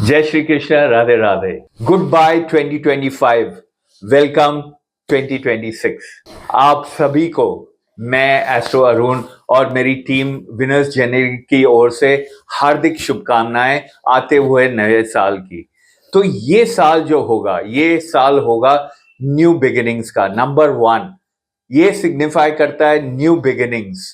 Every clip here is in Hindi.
जय Shri Krishna, Radhe Radhe. Goodbye 2025, welcome 2026। आप सभी को मैं एस्ट्रो अरुण और मेरी टीम विनर्स जेनेरिक की ओर से हार्दिक शुभकामनाएं आते हुए नए साल की। तो ये साल जो होगा, ये साल होगा न्यू बिगिनिंग्स का। नंबर 1, ये सिग्निफाई करता है new beginnings,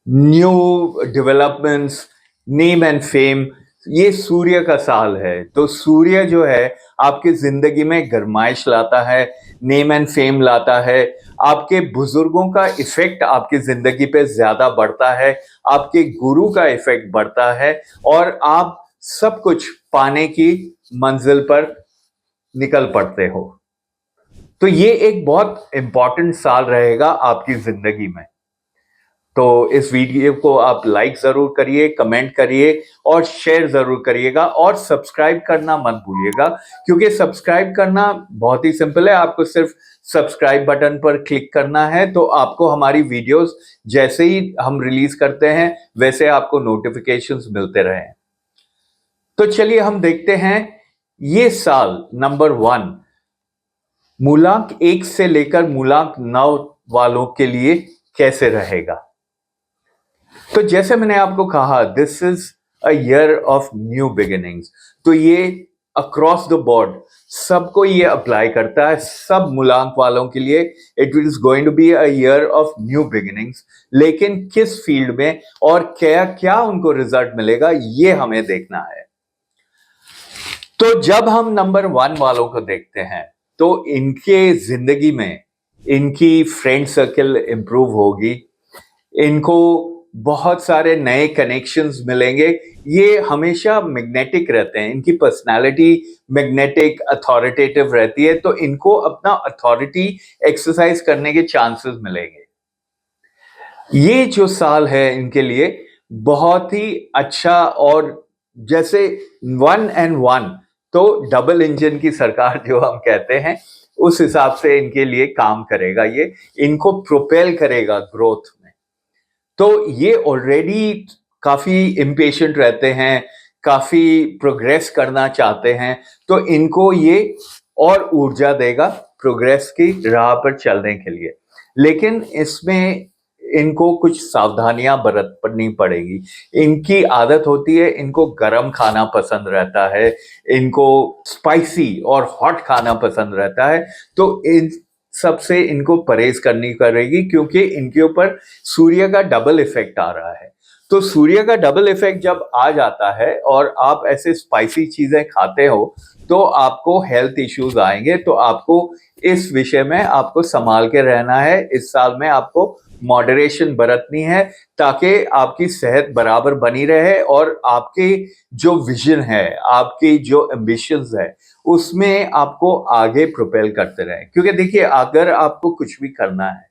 new developments, name and fame. ये सूर्य का साल है, तो सूर्य जो है आपकी जिंदगी में गरमाइश लाता है, नेम एंड फेम लाता है। आपके बुजुर्गों का इफेक्ट आपकी जिंदगी पे ज्यादा बढ़ता है, आपके गुरु का इफेक्ट बढ़ता है और आप सब कुछ पाने की मंजिल पर निकल पड़ते हो। तो ये एक बहुत इंपॉर्टेंट साल रहेगा आपकी जिंदगी में। तो इस वीडियो को आप लाइक जरूर करिए, कमेंट करिए और शेयर जरूर करिएगा और सब्सक्राइब करना मत भूलिएगा, क्योंकि सब्सक्राइब करना बहुत ही सिंपल है। आपको सिर्फ सब्सक्राइब बटन पर क्लिक करना है, तो आपको हमारी वीडियोस जैसे ही हम रिलीज करते हैं वैसे आपको नोटिफिकेशंस मिलते रहे। तो चलिए हम देखते हैं ये साल नंबर 1 मूलांक 1 से लेकर मूलांक 9 वालों के लिए कैसे रहेगा। तो जैसे मैंने आपको कहा, this is a year of new beginnings. तो ये अक्रॉस द बोर्ड सबको ये अप्लाई करता है, सब मूलांक वालों के लिए it is going to be a year of new beginnings. लेकिन किस फील्ड में और क्या क्या उनको रिजल्ट मिलेगा, ये हमें देखना है। तो जब हम नंबर 1 वालों को देखते हैं, तो इनके जिंदगी में इनकी फ्रेंड सर्कल इंप्रूव होगी, इनको बहुत सारे नए कनेक्शंस मिलेंगे। ये हमेशा मैग्नेटिक रहते हैं, इनकी पर्सनालिटी मैग्नेटिक अथॉरिटेटिव रहती है, तो इनको अपना अथॉरिटी एक्सरसाइज करने के चांसेस मिलेंगे। ये जो साल है इनके लिए बहुत ही अच्छा, और जैसे 1 and 1 तो डबल इंजन की सरकार जो हम कहते हैं, उस हिसाब से इनके लिए काम करेगा। ये इनको प्रोपेल करेगा ग्रोथ में। तो ये ऑलरेडी काफी इम्पेशेंट रहते हैं, काफी प्रोग्रेस करना चाहते हैं, तो इनको ये और ऊर्जा देगा प्रोग्रेस की राह पर चलने के लिए। लेकिन इसमें इनको कुछ सावधानियां बरतनी पड़ेगी। इनकी आदत होती है, इनको गरम खाना पसंद रहता है, इनको स्पाइसी और हॉट खाना पसंद रहता है। तो इन सबसे इनको परहेज करनी पड़ेगी, क्योंकि इनके ऊपर सूर्य का डबल इफेक्ट आ रहा है। तो सूर्य का डबल इफेक्ट जब आ जाता है और आप ऐसे स्पाइसी चीजें खाते हो, तो आपको हेल्थ इश्यूज आएंगे। तो आपको इस विषय में आपको संभाल के रहना है। इस साल में आपको मॉडरेशन बरतनी है, ताकि आपकी सेहत बराबर बनी रहे और आपके जो विजन है, आपकी जो एम्बिशंस है, उसमें आपको आगे प्रोपेल करते रहे। क्योंकि देखिए, अगर आपको कुछ भी करना है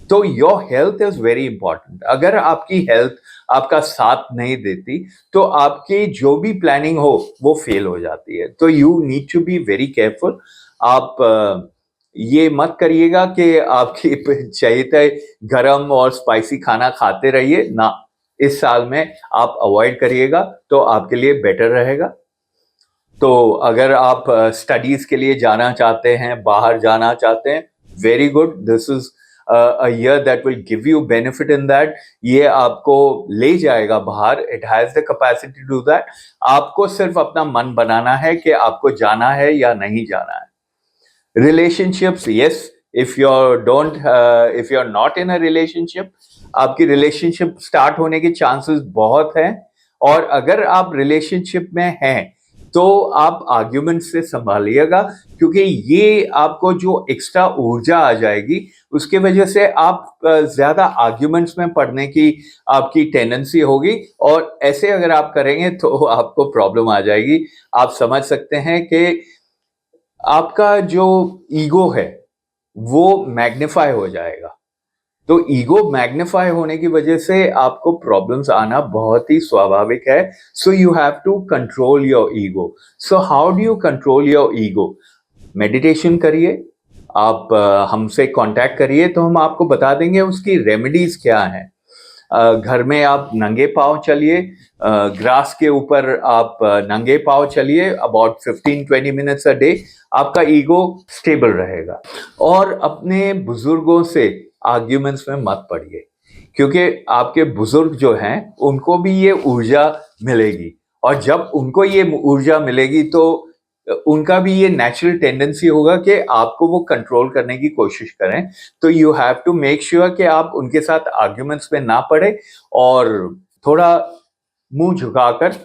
तो your health is very important. अगर आपकी हेल्थ आपका साथ नहीं देती, तो आपकी जो भी प्लानिंग हो वो फेल हो जाती है। तो you need to be very careful. आप ये मत करिएगा कि आपकी चाहिए गरम और स्पाइसी खाना खाते रहिए ना। इस साल में आप अवॉइड करिएगा, तो आपके लिए बेटर रहेगा। तो अगर आप स्टडीज के लिए जाना चाहते हैं, बाहर जाना चाहते हैं, very good, this is a year that will give you benefit in that. ये आपको ले जाएगा बाहर, it has the capacity to do that. आपको सिर्फ अपना मन बनाना है कि आपको जाना है या नहीं जाना है। Relationships, yes, if you are not in a relationship, आपकी रिलेशनशिप स्टार्ट होने के चांसेस बहुत हैं। और अगर आप रिलेशनशिप में हैं, तो आप आर्ग्यूमेंट से संभालिएगा, क्योंकि ये आपको जो एक्स्ट्रा ऊर्जा आ जाएगी, उसके वजह से आप ज्यादा आर्ग्यूमेंट्स में पढ़ने की आपकी टेंडेंसी होगी, और ऐसे अगर आप करेंगे तो आपको प्रॉब्लम आ जाएगी। आप समझ सकते हैं कि आपका जो ईगो है वो मैग्नीफाई हो जाएगा। तो ईगो मैग्नीफाई होने की वजह से आपको प्रॉब्लम्स आना बहुत ही स्वाभाविक है। So you have to control your ego. So how do you control your ego? Meditation करिए, आप हमसे कांटेक्ट करिए, तो हम आपको बता देंगे उसकी रेमेडीज क्या हैं। घर में आप नंगे पाँव चलिए, ग्रास के ऊपर आप नंगे पाँव चलिए अबाउट 15-20 मिनट्स अ डे, आपका ईगो स्टेबल रहेगा। और अपने बुजुर्गों से आर्ग्यूमेंट्स में मत पड़िए, क्योंकि आपके बुजुर्ग जो हैं उनको भी ये ऊर्जा मिलेगी, और जब उनको ये ऊर्जा मिलेगी तो उनका भी ये नेचुरल टेंडेंसी होगा कि आपको वो कंट्रोल करने की कोशिश करें। तो you have to make sure कि आप उनके साथ आर्ग्यूमेंट्स में ना पड़े और थोड़ा मुंह झुकाकर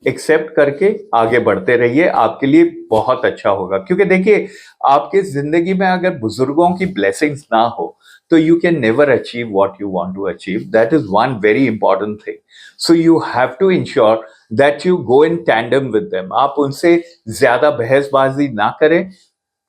एक्सेप्ट करके आगे बढ़ते रहिए, आपके लिए बहुत अच्छा होगा। क्योंकि देखिए, आपके जिंदगी में अगर बुजुर्गों की ब्लेसिंग्स ना हो तो you can never achieve what you want to achieve. That is one very important thing. So you have to ensure that you go in tandem with them. आप उनसे ज्यादा बहसबाजी ना करें,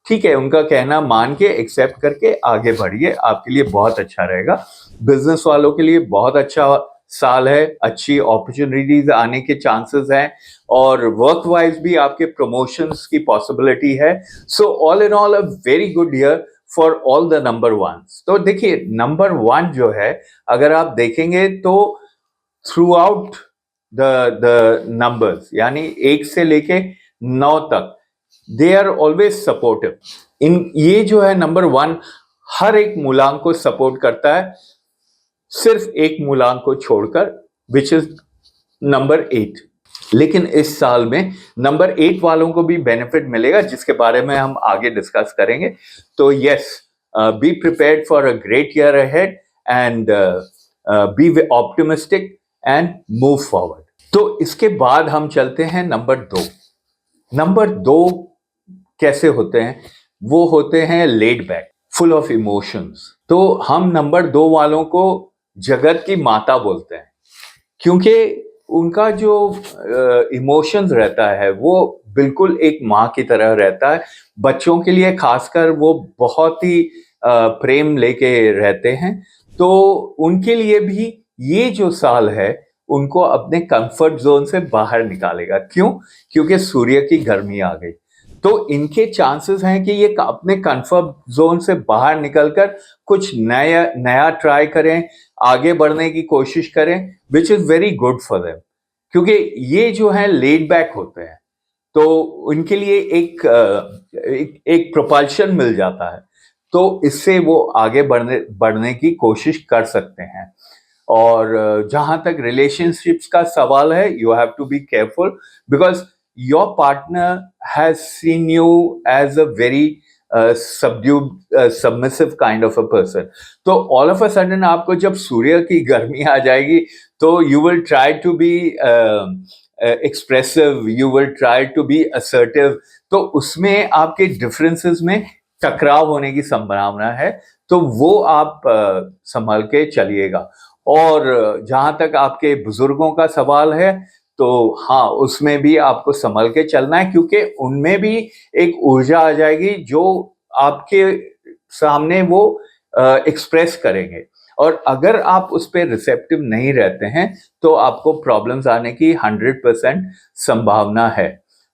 ठीक है, उनका कहना मान के एक्सेप्ट करके आगे बढ़िए, आपके लिए बहुत अच्छा रहेगा। बिजनेस वालों के लिए बहुत अच्छा साल है, अच्छी अपॉर्चुनिटीज आने के चांसेस हैं, और वर्क वाइज भी आपके प्रमोशंस की पॉसिबिलिटी है। So all in all a very good year for all the number one. तो देखिए, नंबर वन जो है, अगर आप देखेंगे तो थ्रू आउट द नंबर्स, यानी 1 से लेके 9 तक, दे आर ऑलवेज सपोर्टिव। ये जो है नंबर वन, हर एक मूलांक को सपोर्ट करता है, सिर्फ एक मूलांक को छोड़कर, विच इज नंबर 8। लेकिन इस साल में नंबर 8 वालों को भी बेनिफिट मिलेगा, जिसके बारे में हम आगे डिस्कस करेंगे। तो yes, be prepared for a great year ahead and be optimistic and move forward. तो इसके बाद हम चलते हैं नंबर 2। नंबर 2 कैसे होते हैं? वो होते हैं laid back, full of emotions. तो हम नंबर 2 वालों को जगत की माता बोलते हैं, क्योंकि उनका जो इमोशंस रहता है वो बिल्कुल एक माँ की तरह रहता है। बच्चों के लिए खासकर वो बहुत ही प्रेम लेके रहते हैं। तो उनके लिए भी ये जो साल है, उनको अपने कंफर्ट जोन से बाहर निकालेगा। क्यों? क्योंकि सूर्य की गर्मी आ गई। तो इनके चांसेस हैं कि ये अपने कंफर्ट जोन से बाहर निकलकर कुछ नया नया ट्राई करें, आगे बढ़ने की कोशिश करें, which is very good for them. क्योंकि ये जो है लेड बैक होते हैं, तो उनके लिए एक प्रोपल्शन मिल जाता है, तो इससे वो आगे बढ़ने की कोशिश कर सकते हैं। और जहां तक रिलेशनशिप्स का सवाल है, you have to be careful, because your partner has seen you as a very submissive kind of a person. तो ऑल ऑफ अ सडन आपको जब सूर्य की गर्मी आ जाएगी, तो you will try to be expressive, you will try to be assertive. तो उसमें आपके डिफरेंसेस में टकराव होने की संभावना है, तो वो आप संभल के चलिएगा। और जहां तक आपके बुजुर्गों का सवाल है, तो हाँ, उसमें भी आपको संभल के चलना है, क्योंकि उनमें भी एक ऊर्जा आ जाएगी जो आपके सामने वो एक्सप्रेस करेंगे। और अगर आप उस पर रिसेप्टिव नहीं रहते हैं, तो आपको प्रॉब्लम्स आने की 100% संभावना है।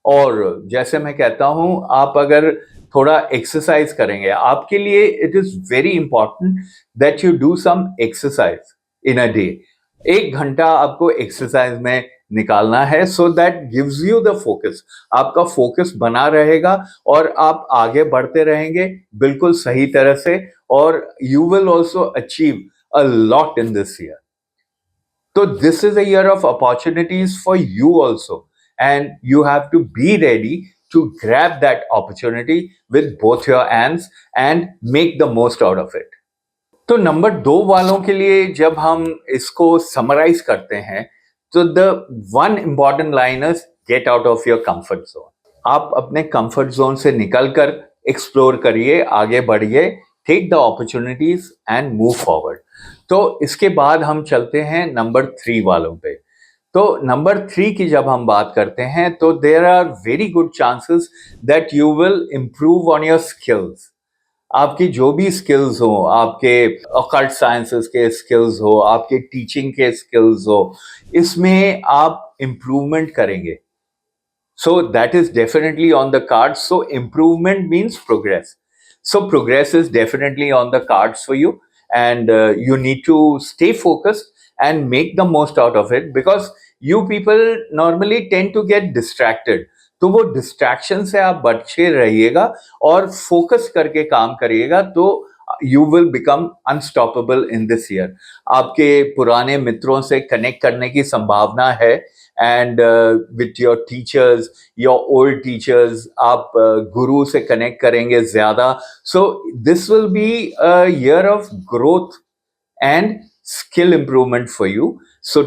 और जैसे मैं कहता हूं, आप अगर थोड़ा एक्सरसाइज करेंगे, आपके लिए it is very important that you do some exercise in a day. 1 घंटा आपको एक्सरसाइज में निकालना है, so that gives you the focus. आपका फोकस बना रहेगा और आप आगे बढ़ते रहेंगे बिल्कुल सही तरह से, और you will also achieve a lot in this year. So this is a year of opportunities for you also, and you have to be ready to grab that opportunity with both your hands and make the most out of it. तो नंबर 2 वालों के लिए जब हम इसको समराइज करते हैं, तो the one important line is get out of your comfort zone. आप अपने कंफर्ट जोन से निकलकर एक्सप्लोर करिए, आगे बढ़िए, take the opportunities and move forward. तो इसके बाद हम चलते हैं नंबर 3 वालों पे। तो नंबर 3 की जब हम बात करते हैं, तो there are very good chances that you will improve on your skills. आपकी जो भी स्किल्स हो, आपके ऑकल्ट साइंसेस के स्किल्स हो, आपके टीचिंग के स्किल्स हो, इसमें आप इम्प्रूवमेंट करेंगे। So that is definitely on the cards. So improvement means progress. So progress is definitely on the cards for you, and you need to stay focused and make the most out of it, because you people normally tend to get distracted. तो वो डिस्ट्रैक्शन से आप बचे रहिएगा और फोकस करके काम करिएगा, तो you will become unstoppable in this year. आपके पुराने मित्रों से कनेक्ट करने की संभावना है, and with your teachers, your old teachers, आप गुरु से कनेक्ट करेंगे ज्यादा. सो this will be a year of growth and skill improvement for you. So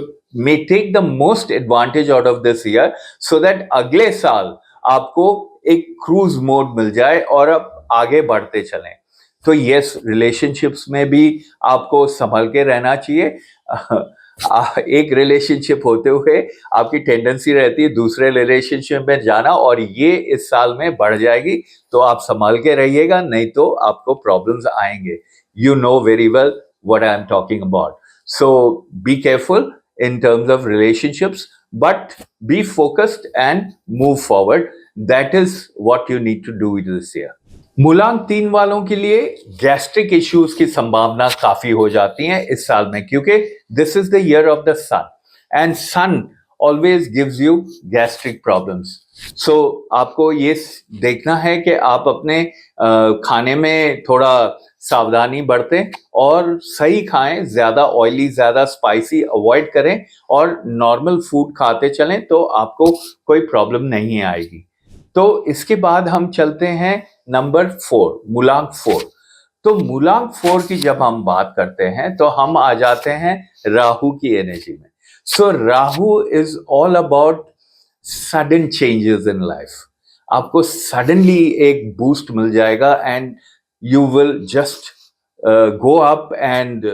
may take the most advantage out of this year, so that अगले साल आपको एक क्रूज मोड मिल जाए और आप आगे बढ़ते चलें. तो यस, रिलेशनशिप्स में भी आपको संभल के रहना चाहिए. एक रिलेशनशिप होते हुए आपकी टेंडेंसी रहती है दूसरे रिलेशनशिप में जाना, और ये इस साल में बढ़ जाएगी. तो आप संभाल के रहिएगा, नहीं तो आपको प्रॉब्लम्स आएंगे. You know very well what I am talking about. So be careful in terms of relationships, but be focused and move forward. That is what you need to do this year. मूलांक 3 वालों के लिए गैस्ट्रिक इश्यूज की संभावना काफी हो जाती है इस साल में, क्योंकि this is the year of the sun, and sun always gives you gastric problems. So आपको ये देखना है कि आप अपने खाने में थोड़ा सावधानी बरतें और सही खाएं, ज्यादा ऑयली, ज्यादा स्पाइसी अवॉइड करें, और नॉर्मल फूड खाते चलें, तो आपको कोई प्रॉब्लम नहीं आएगी. तो इसके बाद हम चलते हैं नंबर 4, मूलांक 4. तो मूलांक 4 की जब हम बात करते हैं तो हम आ जाते हैं राहु की एनर्जी में. So Rahu is all about sudden changes in life. आपको सडनली एक बूस्ट मिल जाएगा, and you will just go up and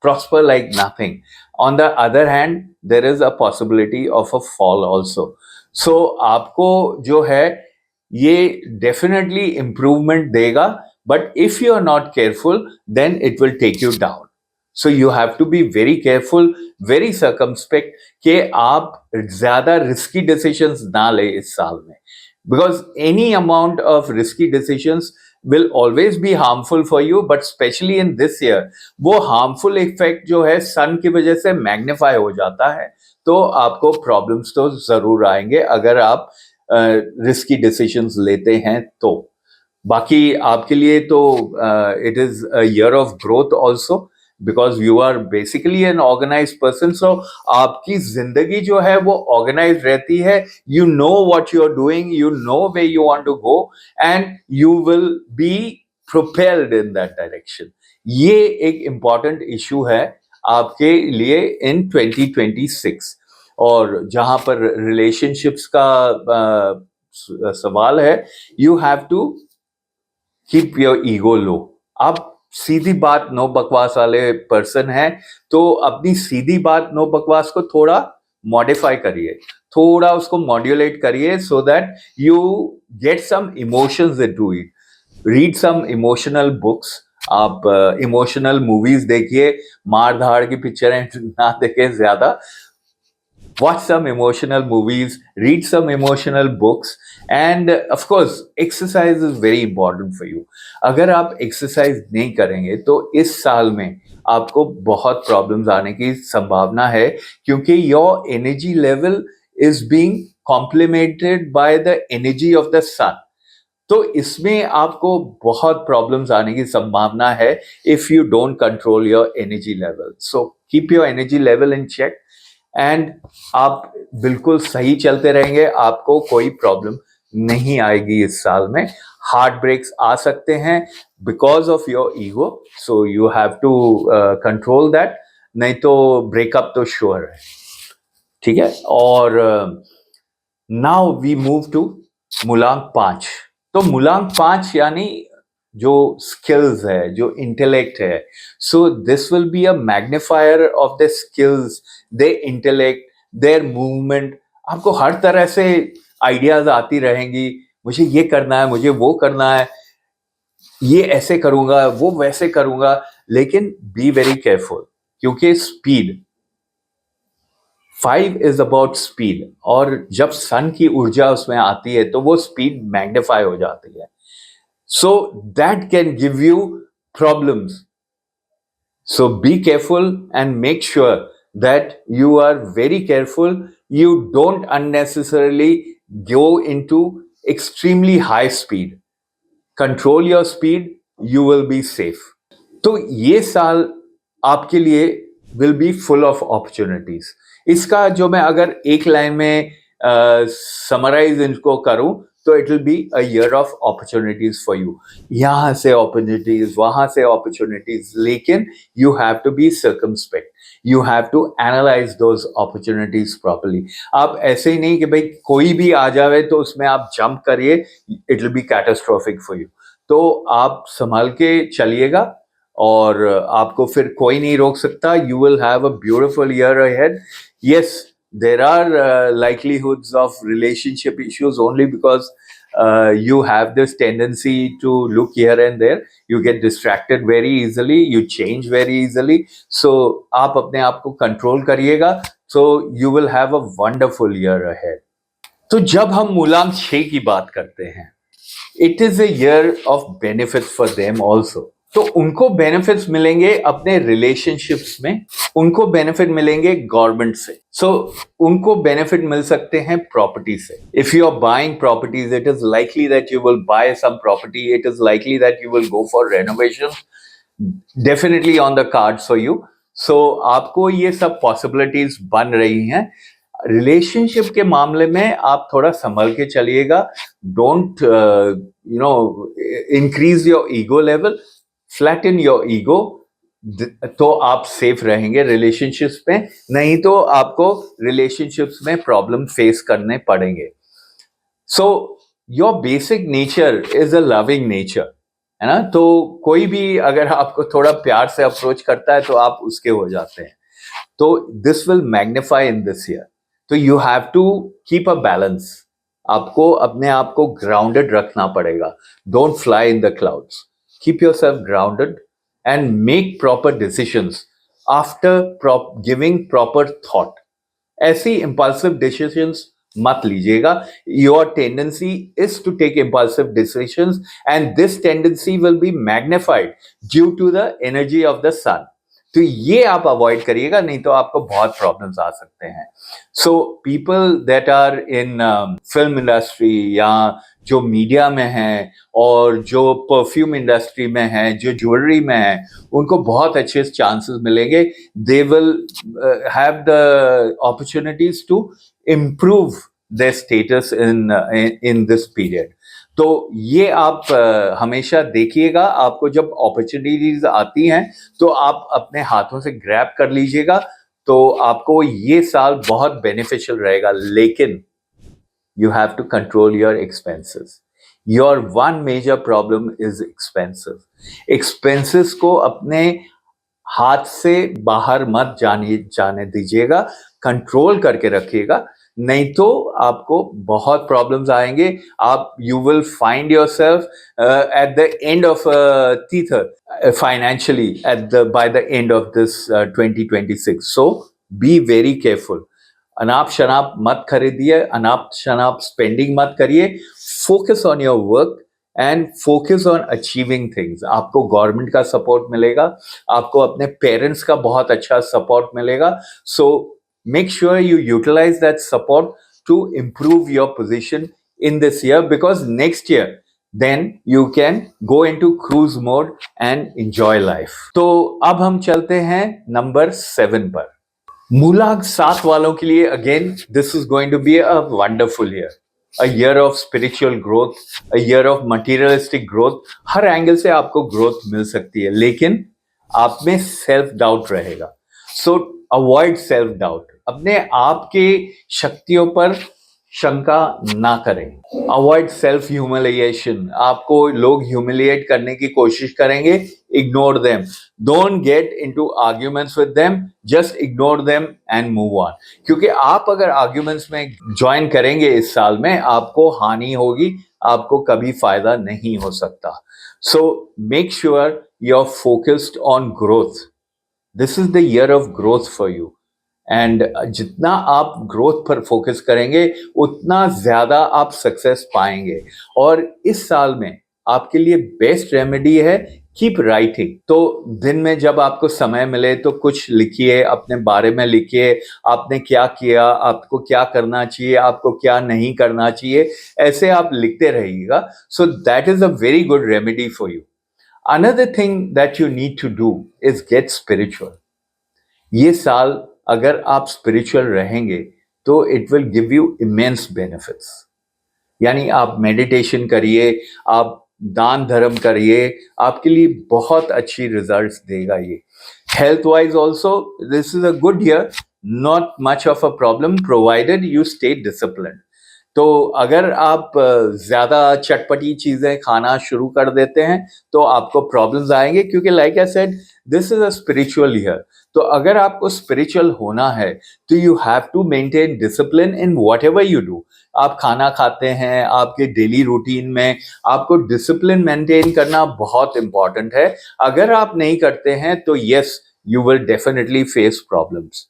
prosper like nothing. On the other hand, there is a possibility of a fall also. So आपको जो है ये definitely improvement देगा, but if you are not careful, then it will take you down. So you have to be very careful, very circumspect कि आप ज्यादा risky decisions ना ले इस साल में, because any amount of risky decisions will always be harmful for you, but especially in this year, वो harmful effect जो है sun की वजह से magnify हो जाता है. तो आपको problems तो जरूर आएंगे अगर आप risky decisions लेते हैं तो. बाकी आपके लिए तो it is a year of growth also, because you are basically an organized person. So आपकी जिंदगी जो है वो organized रहती है. You know what you are doing, you know where you want to go, and you will be propelled in that direction. ये एक important issue है आपके लिए in 2026. और जहां पर relationships का सवाल है, you have to keep your ego low. आप सीधी बात नो बकवास वाले पर्सन हैं, तो अपनी सीधी बात नो बकवास को थोड़ा मॉडिफाई करिए, थोड़ा उसको मॉड्यूलेट करिए, so that you get some emotions into it. Read some emotional books. आप इमोशनल मूवीज देखिए, मार धाड़ की पिक्चरें ना देखें ज्यादा. Watch some emotional movies, read some emotional books, and of course, exercise is very important for you. अगर आप exercise नहीं करेंगे तो इस साल में आपको बहुत problems आने की संभावना है, क्योंकि your energy level is being complemented by the energy of the sun. तो इसमें आपको बहुत प्रॉब्लम्स आने की संभावना है if you don't control your energy level. So keep your energy level in check, and आप बिल्कुल सही चलते रहेंगे, आपको कोई प्रॉब्लम नहीं आएगी इस साल में. हार्ट ब्रेक्स आ सकते हैं because of your ego, so you have to control that, नहीं तो ब्रेकअप तो श्योर है. ठीक है. और नाउ वी मूव टू मूलांक 5. तो मूलांक 5 यानी जो स्किल्स है, जो इंटेलेक्ट है. So this will be a magnifier of the skills, their intellect, their movement. आपको हर तरह से आइडियाज आती रहेंगी, मुझे ये करना है, मुझे वो करना है, ये ऐसे करूंगा, वो वैसे करूंगा. लेकिन बी वेरी केयरफुल, क्योंकि स्पीड, 5 इज अबाउट स्पीड, और जब सन की ऊर्जा उसमें आती है तो वो स्पीड मैग्नीफाई हो जाती है. So that can give you problems. So be careful and make sure that you are very careful. You don't unnecessarily go into extremely high speed. Control your speed, you will be safe. तो ये साल आपके लिए will be full of opportunities. इसका जो मैं अगर एक लाइन में समराइज इनको करूं तो it will be a year of opportunities for you. यहां से अपॉर्चुनिटीज, वहां से अपॉर्चुनिटीज, लेकिन you have to be circumspect. You have to analyse those opportunities properly. आप ऐसे ही नहीं कि भाई कोई भी आ जावे तो उसमें आप जंप करिए, it will B catastrophic for you. तो आप संभाल के चलिएगा और आपको फिर कोई नहीं रोक सकता. You will have a beautiful year ahead. Yes, there are likelihoods of relationship issues only because you have this tendency to look here and there. You get distracted very easily, you change very easily. So आप अपने आप को कंट्रोल करिएगा, so you will have a wonderful year ahead. तो जब हम मूलांक 6 की बात करते हैं, it is a year of benefits for them also. तो उनको बेनिफिट्स मिलेंगे अपने रिलेशनशिप्स में, उनको बेनिफिट मिलेंगे गवर्नमेंट से. सो उनको बेनिफिट मिल सकते हैं प्रॉपर्टी से. If you are buying properties, it is likely that you will buy some property. It is likely that you will go for renovation. Definitely on the cards for you. So आपको ये सब पॉसिबिलिटीज बन रही हैं. रिलेशनशिप के मामले में आप थोड़ा संभल के चलिएगा. Don't increase your ego level, flatten your ego, तो आप सेफ रहेंगे रिलेशनशिप्स में. नहीं तो आपको रिलेशनशिप्स में प्रॉब्लम फेस करने पड़ेंगे. So your basic nature is a loving nature, है ना. तो कोई भी अगर आपको थोड़ा प्यार से अप्रोच करता है तो आप उसके हो जाते हैं. तो this will magnify in this year. तो you have to keep a balance. आपको अपने आप को ग्राउंडेड रखना पड़ेगा. Don't fly in the clouds. Keep yourself grounded and make proper decisions after giving proper thought. ऐसी impulsive decisions मत लीजिएगा. Your tendency is to take impulsive decisions and this tendency will be magnified due to the energy of the sun. तो ये आप अवॉइड करिएगा, नहीं तो आपको बहुत प्रॉब्लम्स आ सकते हैं. So people that are in film industry या जो मीडिया में हैं और जो परफ्यूम इंडस्ट्री में हैं, जो ज्वेलरी में हैं, उनको बहुत अच्छे चांसेस मिलेंगे. They will have the opportunities to improve their status in this period. तो ये आप हमेशा देखिएगा. आपको जब अपॉर्चुनिटीज आती हैं तो आप अपने हाथों से ग्रैब कर लीजिएगा. तो आपको ये साल बहुत बेनिफिशियल रहेगा. लेकिन you have to control your expenses. Your one major problem is expenses. Expenses को अपने हाथ से बाहर मत जाने दीजिएगा. कंट्रोल करके रखिएगा, नहीं तो आपको बहुत प्रॉब्लम्स आएंगे. आप you will find yourself at the end of tether financially by the end of this 2026. So be very careful. अनाप शनाप मत खरीदिए, अनाप शनाप स्पेंडिंग मत करिए. Focus on your work and focus on achieving things. आपको गवर्नमेंट का सपोर्ट मिलेगा, आपको अपने पेरेंट्स का बहुत अच्छा सपोर्ट मिलेगा. So make sure you utilise that support to improve your position in this year, because next year then you can go into cruise mode and enjoy life. तो अब हम चलते हैं नंबर 7 पर. मूलांक 7 वालों के लिए again this is going to be a wonderful year. A year of spiritual growth, a year of materialistic growth. हर एंगल से आपको ग्रोथ मिल सकती है, लेकिन आप में सेल्फ डाउट रहेगा. सो अवॉइड सेल्फ डाउट. अपने आप के शक्तियों पर शंका ना करें. Avoid self humiliation. आपको लोग ह्यूमिलिएट करने की कोशिश करेंगे, ignore them. Don't get into arguments with them, just ignore them and move on. क्योंकि आप अगर आर्ग्यूमेंट्स में ज्वाइन करेंगे इस साल में, आपको हानि होगी, आपको कभी फायदा नहीं हो सकता. So make sure you are focused on growth. This is the year of growth for you. And जितना आप ग्रोथ पर फोकस करेंगे उतना ज्यादा आप सक्सेस पाएंगे. और इस साल में आपके लिए बेस्ट रेमेडी है कीप राइटिंग। तो दिन में जब आपको समय मिले तो कुछ लिखिए, अपने बारे में लिखिए, आपने क्या किया, आपको क्या करना चाहिए, आपको क्या नहीं करना चाहिए, ऐसे आप लिखते रहिएगा। So that is a very good remedy for you. Another thing that you need to do is get spiritual. ये साल अगर आप स्पिरिचुअल रहेंगे तो it will give you immense benefits. यानी आप मेडिटेशन करिए, आप दान धर्म करिए, आपके लिए बहुत अच्छी रिजल्ट्स देगा ये। Health wise also this is a good year, not much of a problem provided you stay discipline. तो अगर आप ज्यादा चटपटी चीजें खाना शुरू कर देते हैं तो आपको प्रॉब्लम्स आएंगे, क्योंकि like I said this is a spiritual year. तो अगर आपको स्पिरिचुअल होना है तो you have to maintain discipline in whatever you do. आप खाना खाते हैं, आपके डेली रूटीन में आपको डिसिप्लिन मेंटेन करना बहुत इंपॉर्टेंट है। अगर आप नहीं करते हैं तो yes, you will definitely face problems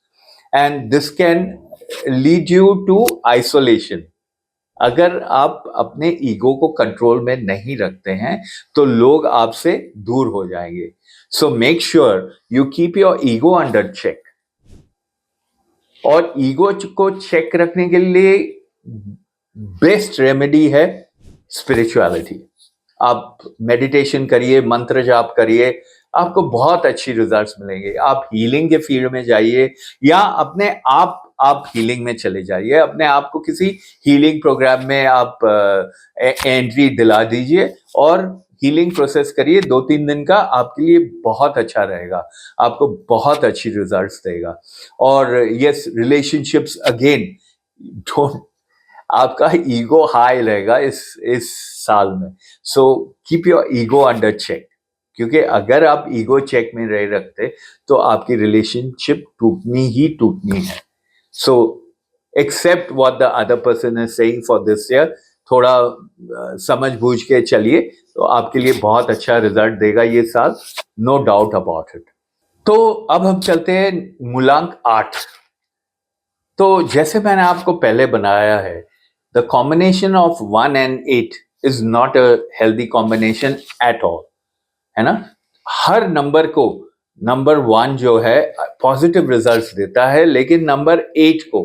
and this can lead you to isolation. अगर आप अपने ईगो को कंट्रोल में नहीं रखते हैं तो लोग आपसे दूर हो जाएंगे। So make sure you keep your ego under check. और ईगो को चेक रखने के लिए बेस्ट रेमेडी है स्पिरिचुअलिटी। आप मेडिटेशन करिए, मंत्र जाप करिए, आपको बहुत अच्छी रिजल्ट्स मिलेंगे। आप हीलिंग के फील्ड में जाइए या अपने आप हीलिंग में चले जाइए, अपने आप को किसी हीलिंग प्रोग्राम में आप एंट्री दिला दीजिए और हीलिंग प्रोसेस करिए। 2-3 दिन का आपके लिए बहुत अच्छा रहेगा, आपको बहुत अच्छी रिजल्ट्स देगा। और यस, रिलेशनशिप्स अगेन, डोंट, आपका ईगो हाई रहेगा इस साल में। So keep your ego under check, क्योंकि अगर आप ईगो चेक में रह रखते तो आपकी रिलेशनशिप टूटनी ही टूटनी है। So accept what the other person is saying for this year. थोड़ा समझ बूझ के चलिए तो आपके लिए बहुत अच्छा रिजल्ट देगा ये साल, नो डाउट अबाउट इट। तो अब हम चलते हैं मूलांक 8। तो जैसे मैंने आपको पहले बनाया है, the combination of 1 and 8 is not a healthy combination at all, है ना। हर नंबर को नंबर 1 जो है पॉजिटिव रिजल्ट्स देता है, लेकिन नंबर 8 को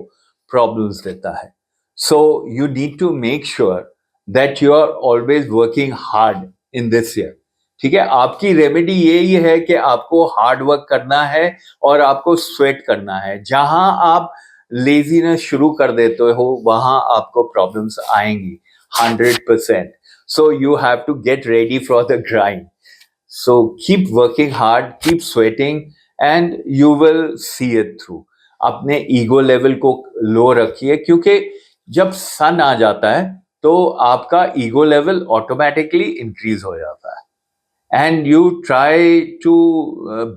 प्रॉब्लम्स देता है। So you need to make sure that you are always working hard in this year. ठीक है, आपकी रेमेडी यही है कि आपको हार्ड वर्क करना है और आपको स्वेट करना है। जहां आप लेजीनेस शुरू कर देते हो वहां आपको प्रॉब्लम्स आएंगी 100%। So you have to get ready for the grind. So keep working hard, keep sweating, and you will see it through. अपने ईगो लेवल को लो रखिए, क्योंकि जब सन आ जाता है तो आपका ईगो लेवल ऑटोमेटिकली इंक्रीज हो जाता है and you try to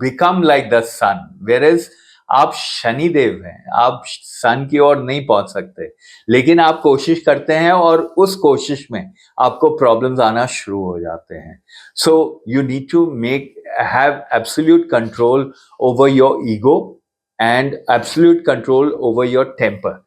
become like the sun, where is आप शनिदेव हैं, आप सन की ओर नहीं पहुंच सकते, लेकिन आप कोशिश करते हैं और उस कोशिश में आपको प्रॉब्लम्स आना शुरू हो जाते हैं। So you need to make have absolute control over your ego and absolute control over your temper.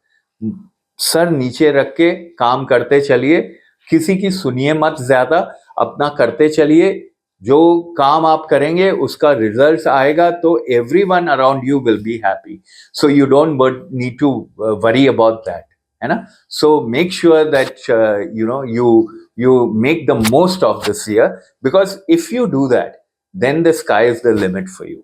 सर नीचे रख के काम करते चलिए, किसी की सुनिए मत ज्यादा, अपना करते चलिए। जो काम आप करेंगे उसका रिजल्ट आएगा तो everyone around you will be happy. So you don't need to worry about that, है ना। So make sure that you make the most of this year, because if you do that then the sky is the limit for you।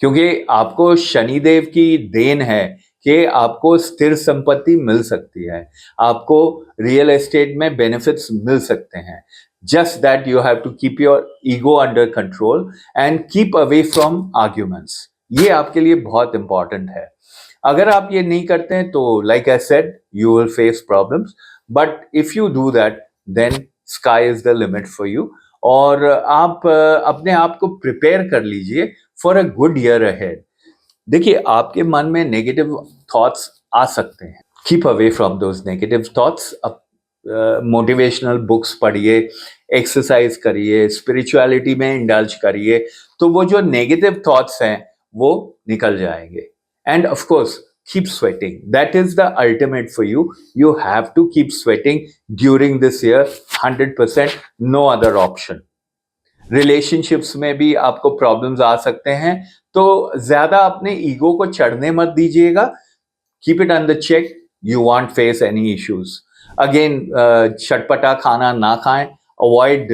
क्योंकि आपको शनिदेव की देन है कि आपको स्थिर संपत्ति मिल सकती है, आपको रियल एस्टेट में बेनिफिट्स मिल सकते हैं। Just that you have to keep your ego under control and keep away from arguments. ये आपके लिए बहुत इंपॉर्टेंट है। अगर आप ये नहीं करते हैं तो like I said you will face problems, but if you do that then sky is the limit for you. और आप अपने आप को प्रिपेयर कर लीजिए for a good year ahead. देखिए, आपके मन में नेगेटिव थॉट्स आ सकते हैं, keep away from those negative thoughts. Motivational books पढ़िए, एक्सरसाइज करिए, स्पिरिचुअलिटी में इंडल्ज करिए, तो वो जो नेगेटिव थॉट्स हैं वो निकल जाएंगे। End of course keep sweating, that is the ultimate for you. You have to keep sweating during this year 100%, no other option। Relationships में भी आपको प्रॉब्लम्स आ सकते हैं, तो ज्यादा अपने ईगो को चढ़ने मत दीजिएगा. Keep it under check. You won't face any issues. Again, चटपटा खाना ना खाएं. Avoid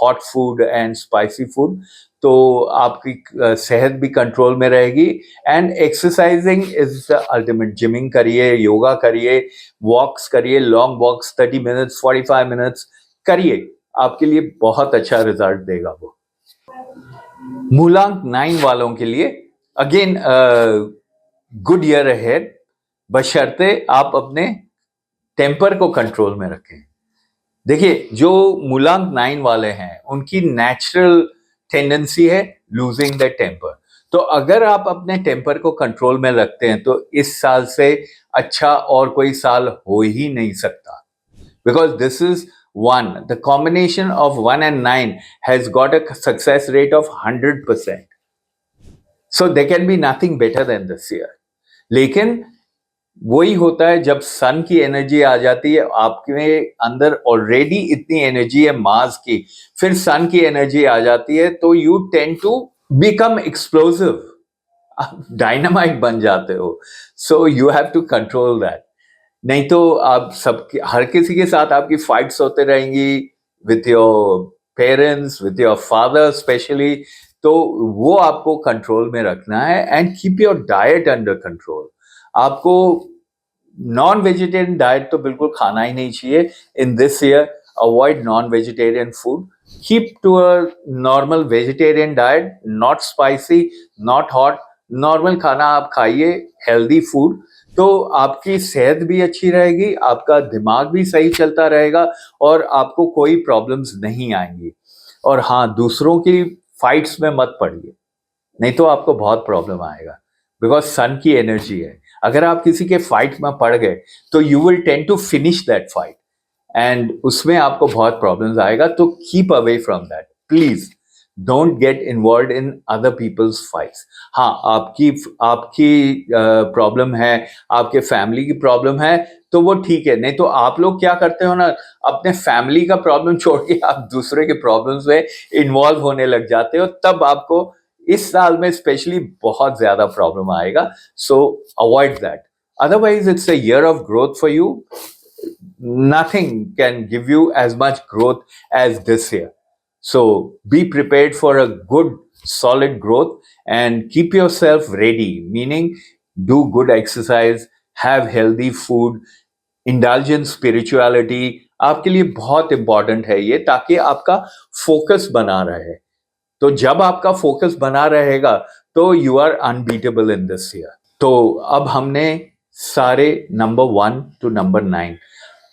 hot food and spicy food. तो आपकी सेहत भी कंट्रोल में रहेगी. And exercising is the ultimate. Gymming करिए, योगा करिए, वॉक्स करिए, लॉन्ग वॉक्स 30 मिनट्स, 45 मिनट्स करिए. आपके लिए बहुत अच्छा रिजल्ट देगा वो. मूलांक 9 वालों के लिए अगेन गुड ईयर अहेड, बशर्ते आप अपने टेम्पर को कंट्रोल में रखें. देखिए, जो मूलांक 9 वाले हैं उनकी नेचुरल टेंडेंसी है लूजिंग द टेम्पर. तो अगर आप अपने टेम्पर को कंट्रोल में रखते हैं तो इस साल से अच्छा और कोई साल हो ही नहीं सकता. Because this is 1. The combination of 1 and 9 has got a success rate of 100%. So there can be nothing better than this year. लेकिन वही होता है जब सन की एनर्जी आ जाती है, आपके अंदर ऑलरेडी इतनी एनर्जी है मार्स की, फिर सन की एनर्जी आ जाती है तो you tend to become explosive. आप डायनामाइट बन जाते हो. So you have to control that. नहीं तो आप सब हर किसी के साथ आपकी फाइट्स होते रहेंगी, with your parents, with your father specially. तो वो आपको कंट्रोल में रखना है. And keep your diet under control. आपको नॉन वेजिटेरियन डाइट तो बिल्कुल खाना ही नहीं चाहिए in this year. Avoid non vegetarian food. Keep to a normal vegetarian diet. Not spicy, not hot. Normal खाना आप खाइए, हेल्दी फूड. तो आपकी सेहत भी अच्छी रहेगी, आपका दिमाग भी सही चलता रहेगा और आपको कोई प्रॉब्लम्स नहीं आएंगी. और हाँ, दूसरों की फाइट्स में मत पड़िए, नहीं तो आपको बहुत प्रॉब्लम आएगा. बिकॉज सन की एनर्जी है. अगर आप किसी के फाइट में पड़ गए तो you will tend to finish that fight and उसमें आपको बहुत प्रॉब्लम्स आएगा. तो keep away from that please. Don't get involve in other people's fights. हाँ, आपकी आपकी प्रॉब्लम है, आपके फैमिली की प्रॉब्लम है तो वो ठीक है. नहीं तो आप लोग क्या करते हो ना, अपने फैमिली का प्रॉब्लम छोड़ के आप दूसरे के प्रॉब्लम्स में इन्वॉल्व होने लग जाते हो. तब आपको इस साल में स्पेशली बहुत ज्यादा प्रॉब्लम आएगा. सो avoid that. Otherwise, it's a year of growth for you. Nothing can give you as much growth as this year. So be prepared for a good, solid growth and keep yourself ready, meaning do good exercise, have healthy food, indulge in spirituality. आपके लिए बहुत इंपॉर्टेंट है ये, ताकि आपका फोकस बना रहे. तो जब आपका फोकस बना रहेगा तो you are unbeatable in this year. तो अब हमने सारे नंबर 1 to नंबर 9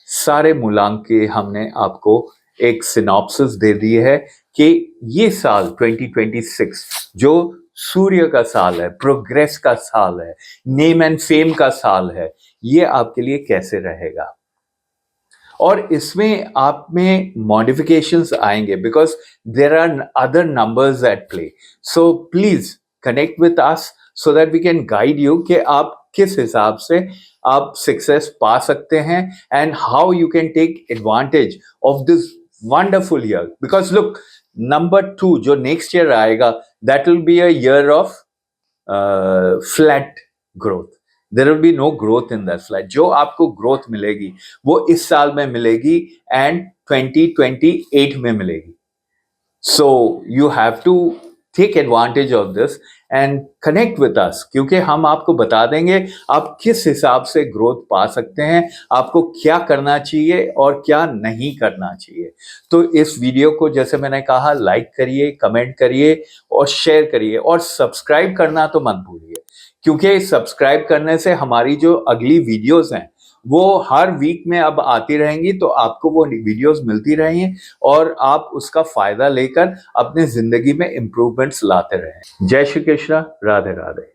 सारे मूलांक के हमने आपको एक सिनॉप्सिस दे दी है कि ये साल 2026 जो सूर्य का साल है, प्रोग्रेस का साल है, नेम एंड फेम का साल है, ये आपके लिए कैसे रहेगा. और इसमें आप में मॉडिफिकेशंस आएंगे because there are other numbers at play. So please connect with us so that we can guide you कि आप किस हिसाब से आप सक्सेस पा सकते हैं and how you can take advantage of this wonderful year. Because look, number 2 जो नेक्स्ट ईयर आएगा, that will be a year of flat growth. There will be no growth in that flat. जो आपको ग्रोथ मिलेगी वो इस साल में मिलेगी एंड 2028 में मिलेगी. So you have to take advantage of this and connect with us, क्योंकि हम आपको बता देंगे आप किस हिसाब से ग्रोथ पा सकते हैं, आपको क्या करना चाहिए और क्या नहीं करना चाहिए. तो इस वीडियो को, जैसे मैंने कहा, लाइक करिए, कमेंट करिए और शेयर करिए और सब्सक्राइब करना तो मत भूलिए, क्योंकि सब्सक्राइब करने से हमारी जो अगली वीडियोस हैं वो हर वीक में अब आती रहेंगी. तो आपको वो वीडियोस मिलती रहेंगी और आप उसका फायदा लेकर अपने जिंदगी में इंप्रूवमेंट्स लाते रहें. जय श्री कृष्ण. राधे राधे.